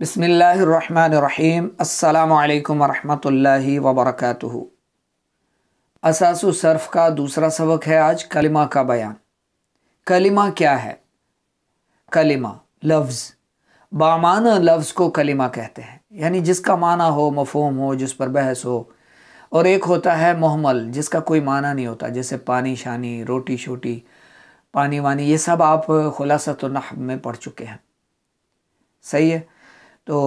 बिस्मिल्लाहिर्रहमानिर्रहीम। अस्सलामु अलैकुम वरहमतुल्लाहि वबरकातुहू। असासु सर्फ का दूसरा सबक है आज कलिमा का बयान। कलिमा क्या है? कलिमा लफ्ज़, बामाना लफ्ज़ को कलिमा कहते हैं, यानी जिसका माना हो, मफ़हूम हो, जिस पर बहस हो। और एक होता है मुहमल, जिसका कोई माना नहीं होता, जैसे पानी शानी, रोटी शोटी, पानी वानी, ये सब आप खुलासतुन नहव में पढ़ चुके हैं। सही है। तो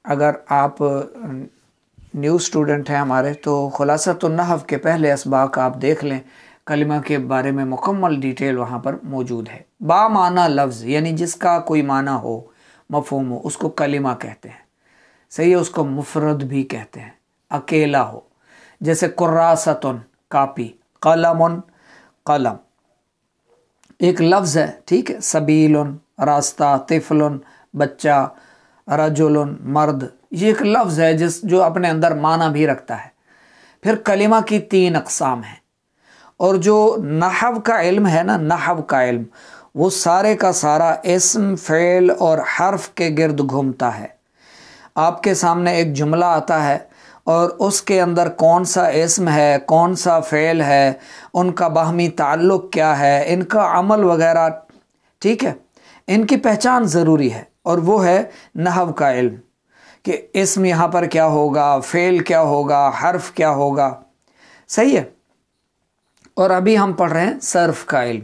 अगर आप न्यू स्टूडेंट हैं हमारे, तो खुलासतुन नहव के पहले असबाक आप देख लें। कलिमा के बारे में मुकम्मल डिटेल वहाँ पर मौजूद है। बामाना लफ्ज़ यानी जिसका कोई माना हो, मफ़हूम हो, उसको कलिमा कहते हैं। सही है। उसको मुफरद भी कहते हैं, अकेला हो। जैसे कुर्रासतुन कापी, कलमुन कलम, एक लफ्ज़ है, ठीक है। सबीलुन रास्ता, तिफलुन बच्चा, रजुलुन मर्द, ये एक लफ्ज़ है जो अपने अंदर माना भी रखता है। फिर कलिमा की 3 अक़साम हैं। और जो नहव का इल्म है ना, नहव का इल्म, वो सारे का सारा इस्म, फ़ेल और हर्फ के गिर्द घूमता है। आपके सामने एक जुमला आता है और उसके अंदर कौन सा इस्म है, कौन सा फ़ेल है, उनका बाहमी ताल्लुक़ क्या है, इनका अमल वगैरह, ठीक है, इनकी पहचान ज़रूरी है। और वो है नहव का इल्म कि इस्म यहाँ पर क्या होगा, फ़ेल क्या होगा, हर्फ क्या होगा। सही है। और अभी हम पढ़ रहे हैं सर्फ का इल्म।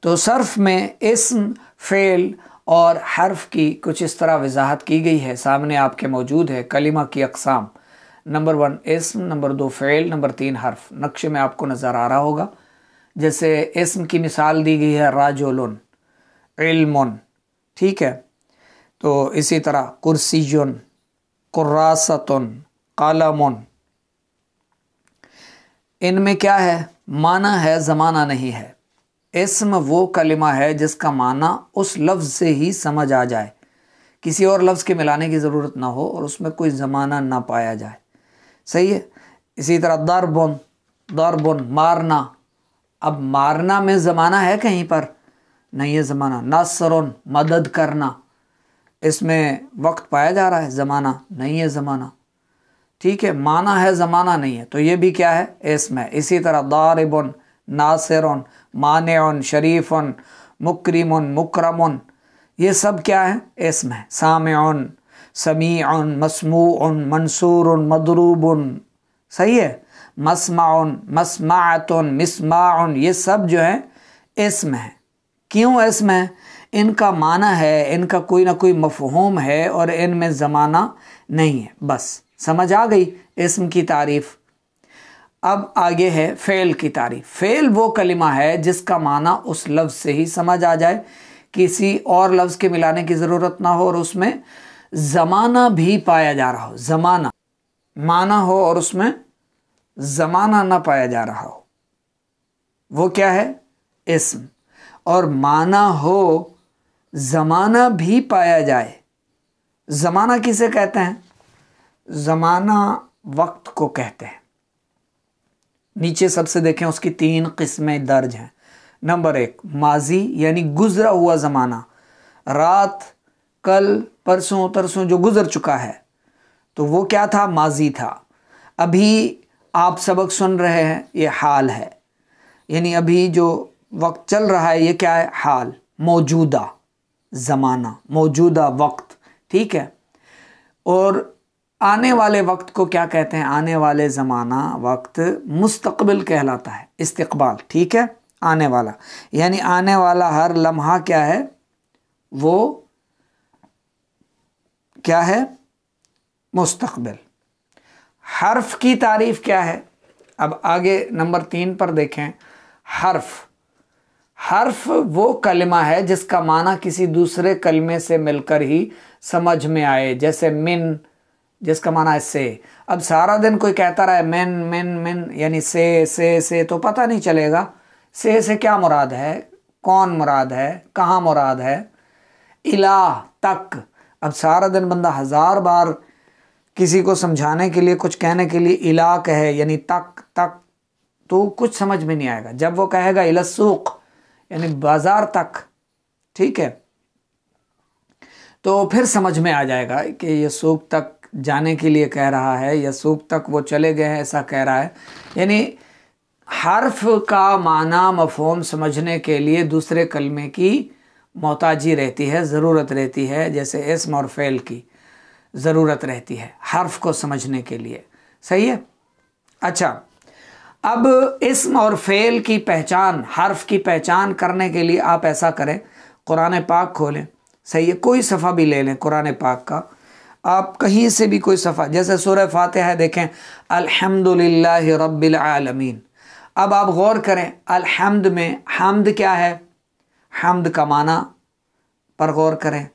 तो सर्फ में इस्म, फ़ेल और हर्फ की कुछ इस तरह वजाहत की गई है, सामने आपके मौजूद है। कलिमा की अक़साम, नंबर 1 इस्म, नंबर 2 फ़ेल, नंबर 3 हर्फ। नक्शे में आपको नज़र आ रहा होगा। जैसे इस्म की मिसाल दी गई है राजुलुन, इल्मुन, ठीक है। तो इसी तरह कुर्सियुन, कुर्रासतुन, कलमुन, इनमें क्या है? माना है, ज़माना नहीं है। इस्म वो कलिमा है जिसका माना उस लफ्ज़ से ही समझ आ जाए, किसी और लफ्ज़ के मिलाने की ज़रूरत ना हो और उसमें कोई ज़माना ना पाया जाए। सही है। इसी तरह दरबुन, दरबुन मारना, अब मारना में ज़माना है कहीं पर? नहीं है ज़माना। नसरुन मदद करना, इसमें वक्त पाया जा रहा है, ज़माना नहीं है ज़माना, ठीक है। माना है, ज़माना नहीं है, तो ये भी क्या है? इस्म है। इसी तरह दारिबुन, नासिरुन, मानिउन, शरीफुन, मुकरिमुन, मुकरमुन, ये सब क्या है? इस्म है। सामिउन, समीउन, मस्मूउन, मंसूरुन, मदरूबुन, सही है। मस्माउन, मस्माअतुन, मिस्माउन, ये सब जो है इस्म है। क्यों इस्म है? इनका माना है, इनका कोई ना कोई मफ़हूम है और इनमें ज़माना नहीं है। बस समझ आ गई इस्म की तारीफ़। अब आगे है फ़ेल की तारीफ़। फ़ेल वो कलिमा है जिसका माना उस लफ्ज़ से ही समझ आ जाए, किसी और लफ्ज़ के मिलाने की ज़रूरत ना हो और उसमें ज़माना भी पाया जा रहा हो। ज़माना माना हो और उसमें ज़माना ना पाया जा रहा हो, वो क्या है? इस्म। और माना हो, ज़माना भी पाया जाए। ज़माना किसे कहते हैं? ज़माना वक्त को कहते हैं। नीचे सबसे देखें, उसकी 3 किस्में दर्ज हैं। नंबर 1 माजी यानी गुज़रा हुआ ज़माना, रात, कल, परसों, तरसों जो गुज़र चुका है, तो वो क्या था? माजी था। अभी आप सबक सुन रहे हैं, ये हाल है, यानी अभी जो वक्त चल रहा है ये क्या है? हाल। मौजूदा ज़माना, मौजूदा वक्त, ठीक है। और आने वाले वक्त को क्या कहते हैं? आने वाले ज़माना वक्त मुस्तक़बिल कहलाता है, इस्तिक़बाल, ठीक है। आने वाला यानी आने वाला हर लम्हा क्या है? वो क्या है? मुस्तक़बिल। हर्फ की तारीफ़ क्या है? अब आगे नंबर 3 पर देखें। हर्फ, हर्फ वो कलिमा है जिसका माना किसी दूसरे कलमे से मिलकर ही समझ में आए। जैसे मिन, जिसका माना है से। अब सारा दिन कोई कहता रहा है मिन मिन मिन, यानी से, तो पता नहीं चलेगा से क्या मुराद है, कौन मुराद है, कहाँ मुराद है। इलाह तक, अब सारा दिन बंदा 1000 बार किसी को समझाने के लिए, कुछ कहने के लिए इलाह कहे, यानी तक तक, तो कुछ समझ में नहीं आएगा। जब वो कहेगा इलस्सूक यानी बाजार तक, ठीक है, तो फिर समझ में आ जाएगा कि ये सूक तक जाने के लिए कह रहा है या सूक तक वो चले गए हैं ऐसा कह रहा है। यानी हर्फ का माना मफ़हूम समझने के लिए दूसरे कलमे की मोहताजी रहती है, ज़रूरत रहती है, जैसे इस्म और फ़ेल की ज़रूरत रहती है हर्फ को समझने के लिए। सही है। अच्छा, अब इस्म और फ़ेल की पहचान, हर्फ की पहचान करने के लिए आप ऐसा करें, कुरान पाक खोलें। सही है, कोई सफ़ा भी ले लें कुरान पाक का, आप कहीं से भी कोई सफ़ा, जैसे सूरह फातिहा है, देखें अल्हम्दुलिल्लाहि रब्बिल आलमीन। अब आप गौर करें, अल्हम्द में हम्द क्या है, हम्द का माना पर गौर करें,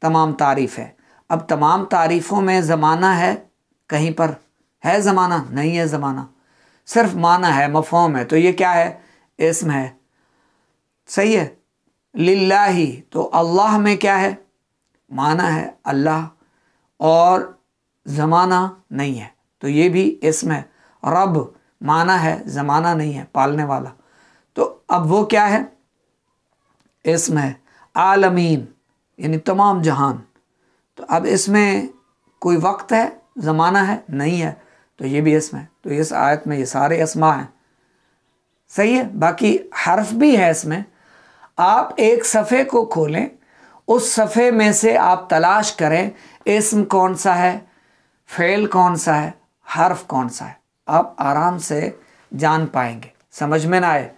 तमाम तारीफ़ है। अब तमाम तारीफ़ों में ज़माना है, कहीं पर है ज़माना? नहीं है ज़माना, सिर्फ माना है, मफ़हूम है। तो ये क्या है? इस्म है। सही है। लिल्लाही, तो अल्लाह में क्या है? माना है अल्लाह, और ज़माना नहीं है, तो ये भी इस्म है। रब माना है, ज़माना नहीं है, पालने वाला, तो अब वो क्या है? इस्म है। आलमीन यानी तमाम जहान, तो अब इसमें कोई वक्त है, ज़माना है, नहीं है, तो ये भी इस्म है। तो इस आयत में ये सारे अस्मा हैं। सही है। बाकी हर्फ भी है इसमें। आप एक सफ़े को खोलें, उस सफ़े में से आप तलाश करें इस्म कौन सा है, फ़ेल कौन सा है, हर्फ कौन सा है, आप आराम से जान पाएंगे। समझ में ना आए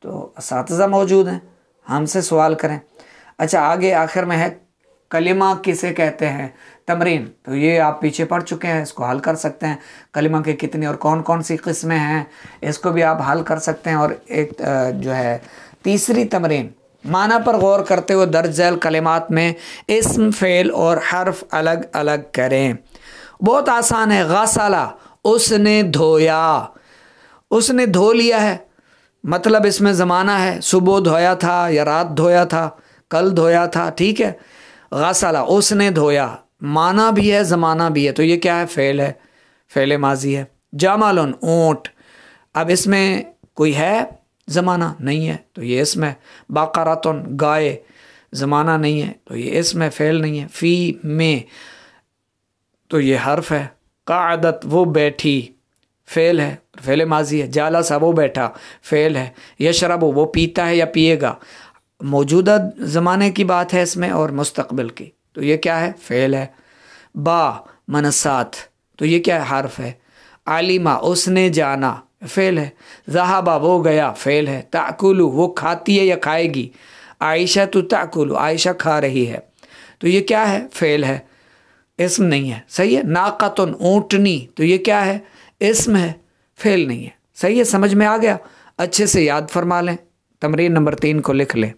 तो असातिज़ा मौजूद हैं, हमसे सवाल करें। अच्छा, आगे आखिर में है कलिमा किसे कहते हैं, तमरीन। तो ये आप पीछे पढ़ चुके हैं, इसको हल कर सकते हैं। कलिमा के कितनी और कौन कौन सी किस्में हैं, इसको भी आप हल कर सकते हैं। और एक जो है तीसरी तमरीन, माना पर गौर करते हुए दर्ज झैल कलिमात में इस्म, फ़ेल और हर्फ अलग अलग करें। बहुत आसान है। गसला, उसने धोया, उसने धो लिया है, मतलब इसमें ज़माना है, सुबह धोया था या रात धोया था, कल धोया था। ठीक है। गसला, उसने धोया, माना भी है, ज़माना भी है, तो ये क्या है? फ़ेल है, फ़ेल माजी है। जमालुन, ऊँट, अब इसमें कोई है ज़माना? नहीं है, तो ये इसम है। बाक़रातुन, गाय, ज़माना नहीं है, तो ये इसम है, फ़ेल नहीं है। फ़ी, में, तो ये हर्फ है। क़अदत, वो बैठी, फ़ेल है, फ़ेल माजी है। जालसा, वो बैठा, फ़ेल है। यशरबु, वो पीता है या पिएगा, मौजूदा ज़माने की बात है इसमें और मुस्तक़बिल की, तो ये क्या है? फ़ेल है। बा, मनसात, तो ये क्या है? हर्फ है। आलिमा, उसने जाना, फ़ेल है। ज़हाबा, वो गया, फ़ेल है। ताकुलु, वो खाती है या खाएगी। आयशा तो ताकुलु, आयशा खा रही है, तो ये क्या है? फ़ेल है, इस्म नहीं है। सही है। नाक़तुन, ऊँटनी, तो ये क्या है? इस्म है, फ़ेल नहीं है। सही है। समझ में आ गया? अच्छे से याद फरमा लें। तमरीन नंबर 3 को लिख लें।